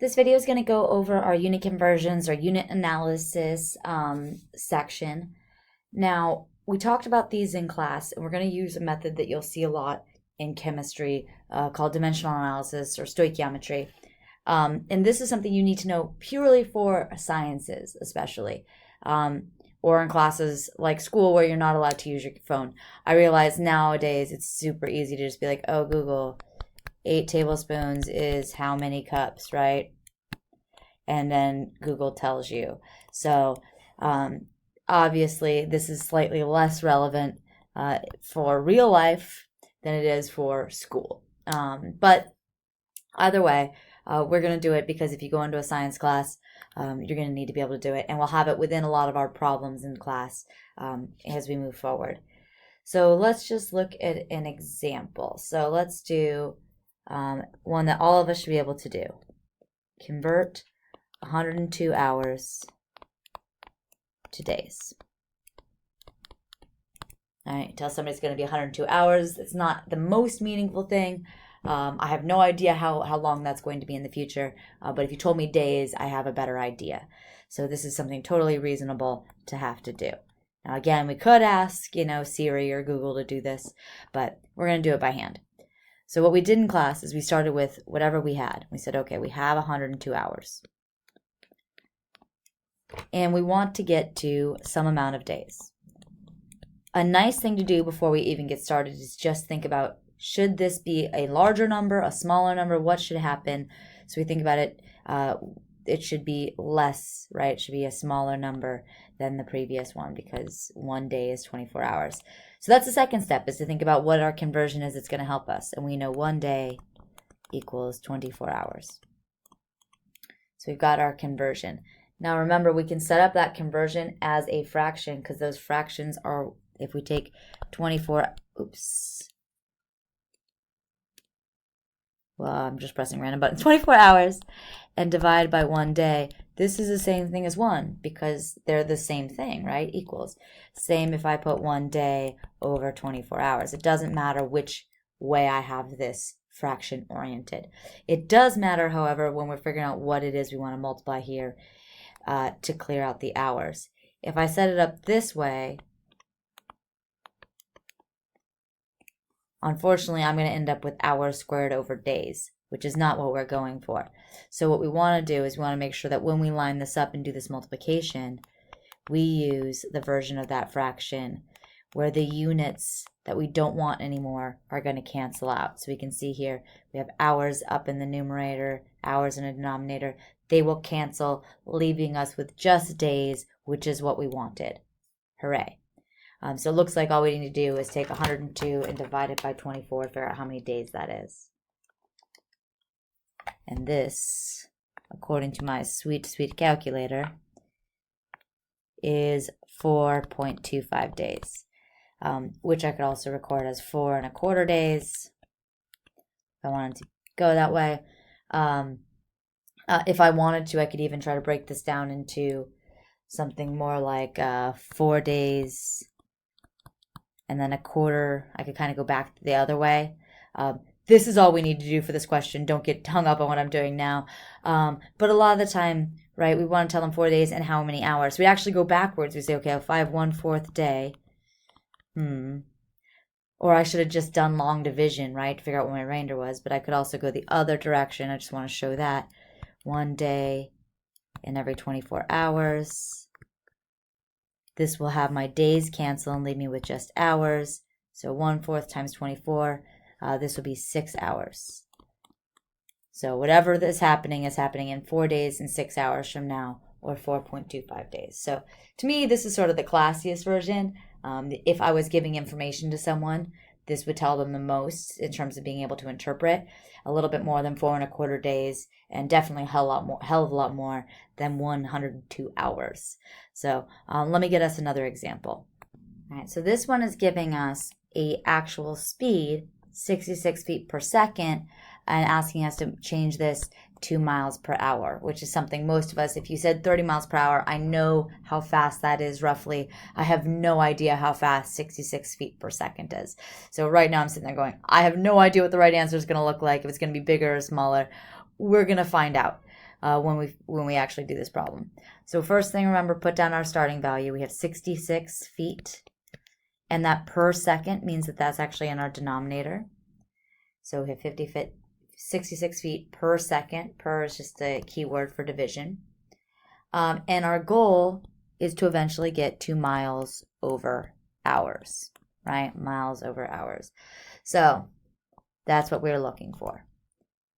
This video is going to go over our unit conversions or unit analysis section. Now, we talked about these in class, and we're going to use a method that you'll see a lot in chemistry called dimensional analysis or stoichiometry. And this is something you need to know purely for sciences, especially, or in classes like school where you're not allowed to use your phone. I realize nowadays it's super easy to just be like, oh, Google, 8 tablespoons is how many cups, right? And then Google tells you. So obviously this is slightly less relevant for real life than it is for school. But either way, we're going to do it because if you go into a science class, you're going to need to be able to do it. And we'll have it within a lot of our problems in class as we move forward. So let's just look at an example. So let's do one that all of us should be able to do. Convert 102 hours to days. All right, tell somebody it's going to be 102 hours. It's not the most meaningful thing. I have no idea how long that's going to be in the future. But if you told me days, I have a better idea. So this is something totally reasonable to have to do. Now, again, we could ask, Siri or Google to do this, but we're going to do it by hand. So what we did in class is we started with whatever we had. We said, okay, we have 102 hours. And we want to get to some amount of days. A nice thing to do before we even get started is just think about, should this be a larger number, a smaller number? What should happen? So we think about it, it should be less, right? It should be a smaller number than the previous one because one day is 24 hours. So that's the second step, is to think about what our conversion is that's going to help us. And we know one day equals 24 hours. So we've got our conversion. Now remember, we can set up that conversion as a fraction because those fractions are, if we take 24, well, I'm just pressing random buttons, 24 hours and divide by one day. This is the same thing as 1 because they're the same thing, right? Equals. Same if I put one day over 24 hours. It doesn't matter which way I have this fraction oriented. It does matter, however, when we're figuring out what it is we want to multiply here to clear out the hours. If I set it up this way, unfortunately, I'm going to end up with hours squared over days, which is not what we're going for. So what we want to do is we want to make sure that when we line this up and do this multiplication, we use the version of that fraction where the units that we don't want anymore are going to cancel out. So we can see here we have hours up in the numerator, hours in the denominator. They will cancel, leaving us with just days, which is what we wanted. Hooray. So it looks like all we need to do is take 102 and divide it by 24 to figure out how many days that is. And this, according to my sweet, sweet calculator, is 4.25 days, which I could also record as 4¼ days if I wanted to go that way. If I wanted to, I could even try to break this down into something more like 4 days and then a quarter. I could kind of go back the other way. This is all we need to do for this question. Don't get hung up on what I'm doing now. But a lot of the time, right, we want to tell them 4 days and how many hours. We actually go backwards. We say, okay, if I have 1/4 day, or I should have just done long division, right, to figure out what my remainder was. But I could also go the other direction. I just want to show that. 1 day in every 24 hours. This will have my days cancel and leave me with just hours. So 1/4 times 24, this will be 6 hours. So whatever is happening in 4 days and 6 hours from now, or 4.25 days. So to me, this is sort of the classiest version. If I was giving information to someone, this would tell them the most in terms of being able to interpret. A little bit more than 4¼ days, and definitely a hell of a lot more than 102 hours. So let me get us another example. All right, so this one is giving us a actual speed, 66 feet per second, and asking us to change this 2 miles per hour, which is something most of us, if you said 30 miles per hour, I know how fast that is roughly. I have no idea how fast 66 feet per second is. So right now I'm sitting there going, I have no idea what the right answer is going to look like, if it's going to be bigger or smaller. We're going to find out. when we actually do this problem. So first thing, remember, put down our starting value. We have 66 feet, and that per second means that that's actually in our denominator. So we have 66 feet per second. Per is just a keyword for division. And our goal is to eventually get to miles over hours, right? Miles over hours. So that's what we're looking for.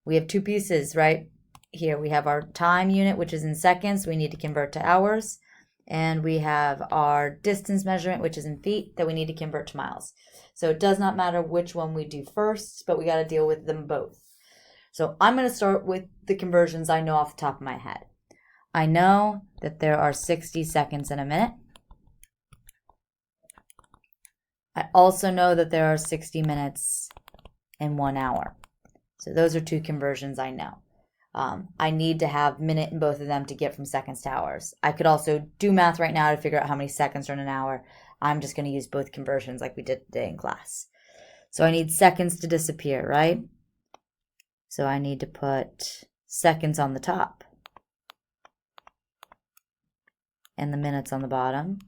We have two pieces, right? Here we have our time unit, which is in seconds. We need to convert to hours. And we have our distance measurement, which is in feet, that we need to convert to miles. So it does not matter which one we do first, but we got to deal with them both. So I'm going to start with the conversions I know off the top of my head. I know that there are 60 seconds in a minute. I also know that there are 60 minutes in 1 hour. So those are two conversions I know. I need to have minute in both of them to get from seconds to hours. I could also do math right now to figure out how many seconds are in an hour. I'm just going to use both conversions like we did today in class. So I need seconds to disappear, right? So I need to put seconds on the top and the minutes on the bottom.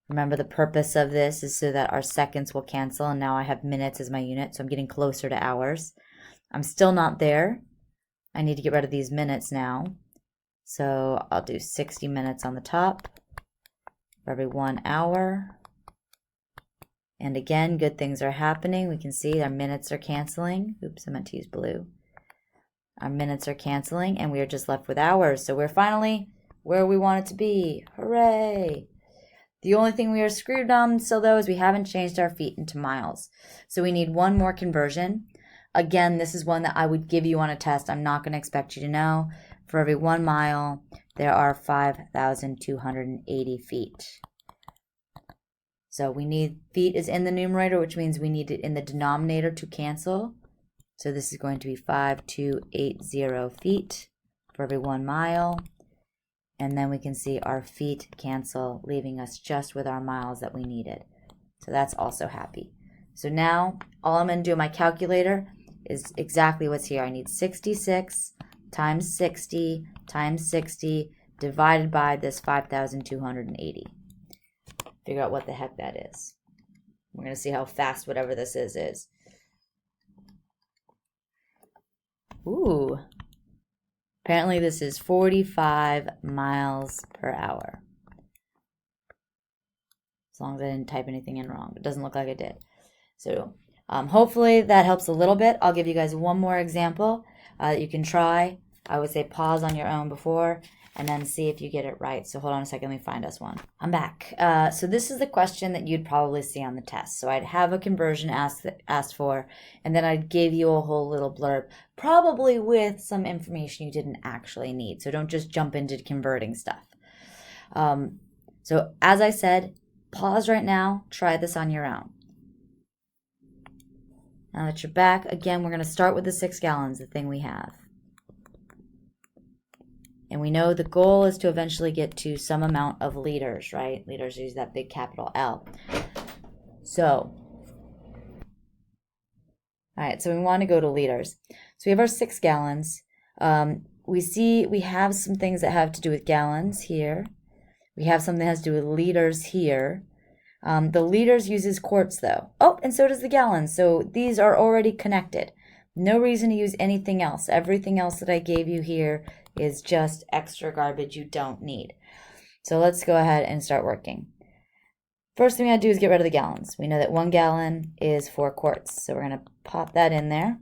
Remember, the purpose of this is so that our seconds will cancel, and now I have minutes as my unit, so I'm getting closer to hours. I'm still not there. I need to get rid of these minutes now. So I'll do 60 minutes on the top for every 1 hour. And again, good things are happening. We can see our minutes are canceling. Oops, I meant to use blue. Our minutes are canceling, and we are just left with hours. So we're finally where we want it to be. Hooray! The only thing we are screwed on still, though, is we haven't changed our feet into miles. So we need one more conversion. Again, this is one that I would give you on a test. I'm not going to expect you to know. For every 1 mile, there are 5,280 feet. So we need feet is in the numerator, which means we need it in the denominator to cancel. So this is going to be 5,280 feet for every 1 mile. And then we can see our feet cancel, leaving us just with our miles that we needed. So that's also happy. So now all I'm going to do in my calculator is exactly what's here. I need 66 times 60 times 60 divided by this 5,280. Figure out what the heck that is. We're going to see how fast whatever this is. Ooh. Apparently this is 45 miles per hour. As long as I didn't type anything in wrong. It doesn't look like I did. So hopefully that helps a little bit. I'll give you guys one more example that you can try. I would say pause on your own before and then see if you get it right. So hold on a second, let me find us one. I'm back. So this is the question that you'd probably see on the test. So I'd have a conversion asked for, and then I'd give you a whole little blurb, probably with some information you didn't actually need. So don't just jump into converting stuff. So as I said, pause right now, try this on your own. Now that you're back, again, we're going to start with the 6 gallons, the thing we have. And we know the goal is to eventually get to some amount of liters, right? Liters use that big capital L. So, all right, so we want to go to liters. So we have our 6 gallons. We have some things that have to do with gallons here. We have something that has to do with liters here. The liters uses quarts though. Oh, and so does the gallons. So these are already connected. No reason to use anything else. Everything else that I gave you here is just extra garbage you don't need. So let's go ahead and start working. First thing I do is get rid of the gallons. We know that 1 gallon is 4 quarts. So we're going to pop that in there.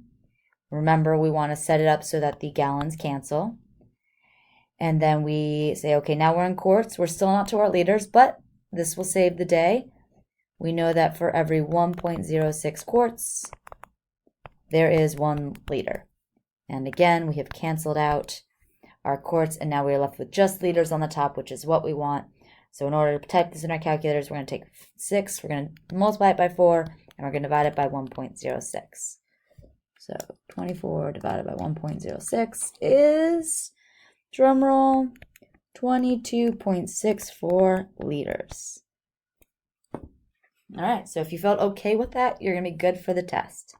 Remember, we want to set it up so that the gallons cancel. And then we say, okay, now we're in quarts. We're still not to our liters, but this will save the day. We know that for every 1.06 quarts, there is 1 liter. And again, we have canceled out our quarts, and now we're left with just liters on the top, which is what we want. So in order to type this in our calculators, we're going to take 6, we're going to multiply it by 4, and we're going to divide it by 1.06. So 24 divided by 1.06 is, drum roll, 22.64 liters. All right, so if you felt okay with that, you're going to be good for the test.